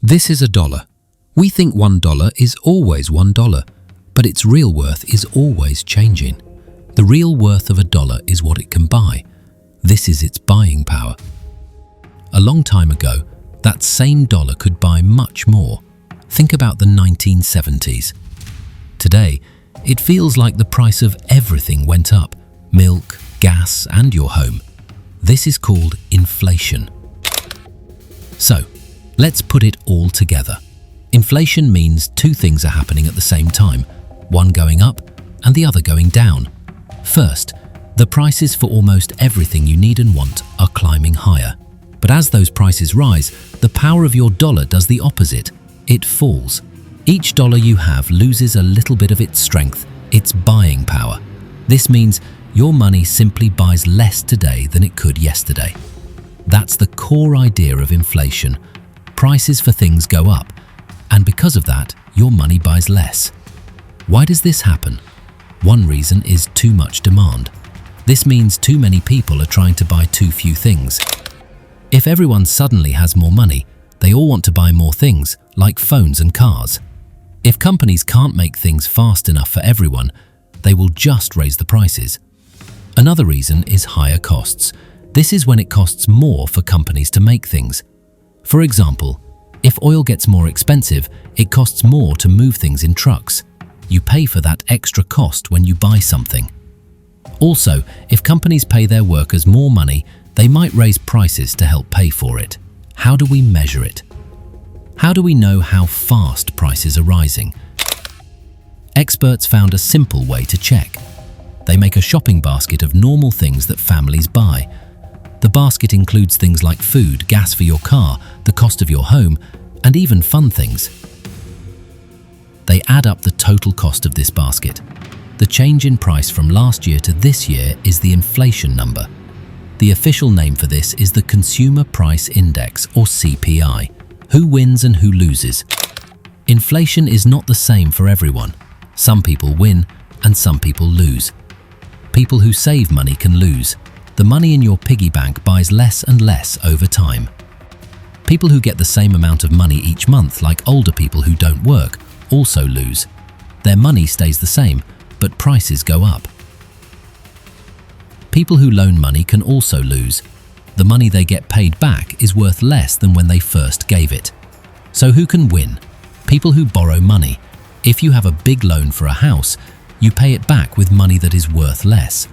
This is a dollar. We think $1 is always $1, but its real worth is always changing. The real worth of a dollar is what it can buy. This is its buying power. A long time ago, that same dollar could buy much more. Think about the 1970s. Today, it feels like the price of everything went up: milk, gas, and your home. This is called inflation. So, let's put it all together. Inflation means two things are happening at the same time, one going up and the other going down. First, the prices for almost everything you need and want are climbing higher. But as those prices rise, the power of your dollar does the opposite. It falls. Each dollar you have loses a little bit of its strength, its buying power. This means your money simply buys less today than it could yesterday. That's the core idea of inflation. Prices for things go up, and because of that, your money buys less. Why does this happen? One reason is too much demand. This means too many people are trying to buy too few things. If everyone suddenly has more money, they all want to buy more things, like phones and cars. If companies can't make things fast enough for everyone, they will just raise the prices. Another reason is higher costs. This is when it costs more for companies to make things. For example, if oil gets more expensive, it costs more to move things in trucks. You pay for that extra cost when you buy something. Also, if companies pay their workers more money, they might raise prices to help pay for it. How do we measure it? How do we know how fast prices are rising? Experts found a simple way to check. They make a shopping basket of normal things that families buy. The basket includes things like food, gas for your car, the cost of your home, and even fun things. They add up the total cost of this basket. The change in price from last year to this year is the inflation number. The official name for this is the Consumer Price Index, or CPI. Who wins and who loses? Inflation is not the same for everyone. Some people win and some people lose. People who save money can lose. The money in your piggy bank buys less and less over time. People who get the same amount of money each month, like older people who don't work, also lose. Their money stays the same, but prices go up. People who loan money can also lose. The money they get paid back is worth less than when they first gave it. So who can win? People who borrow money. If you have a big loan for a house, you pay it back with money that is worth less.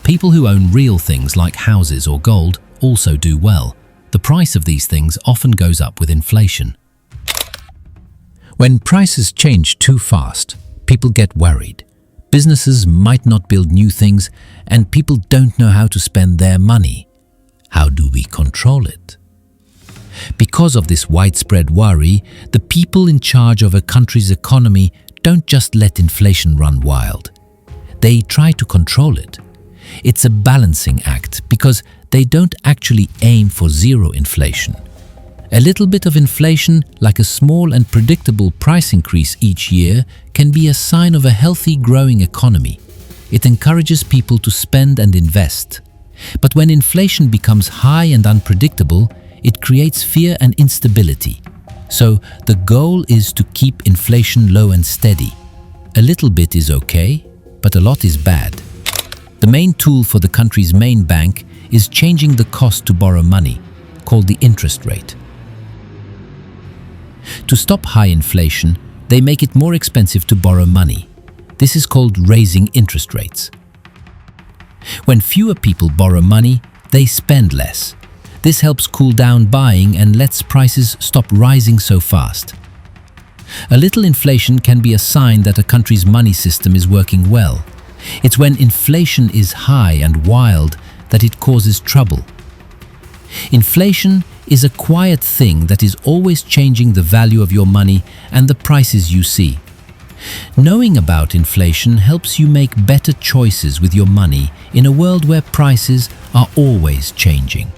People who own real things like houses or gold also do well. The price of these things often goes up with inflation. When prices change too fast, people get worried. Businesses might not build new things, and people don't know how to spend their money. How do we control it? Because of this widespread worry, the people in charge of a country's economy don't just let inflation run wild. They try to control it. It's a balancing act because they don't actually aim for zero inflation. A little bit of inflation, like a small and predictable price increase each year, can be a sign of a healthy, growing economy. It encourages people to spend and invest. But when inflation becomes high and unpredictable, it creates fear and instability. So the goal is to keep inflation low and steady. A little bit is okay, but a lot is bad. The main tool for the country's main bank is changing the cost to borrow money, called the interest rate. To stop high inflation, they make it more expensive to borrow money. This is called raising interest rates. When fewer people borrow money, they spend less. This helps cool down buying and lets prices stop rising so fast. A little inflation can be a sign that a country's money system is working well. It's when inflation is high and wild that it causes trouble. Inflation is a quiet thing that is always changing the value of your money and the prices you see. Knowing about inflation helps you make better choices with your money in a world where prices are always changing.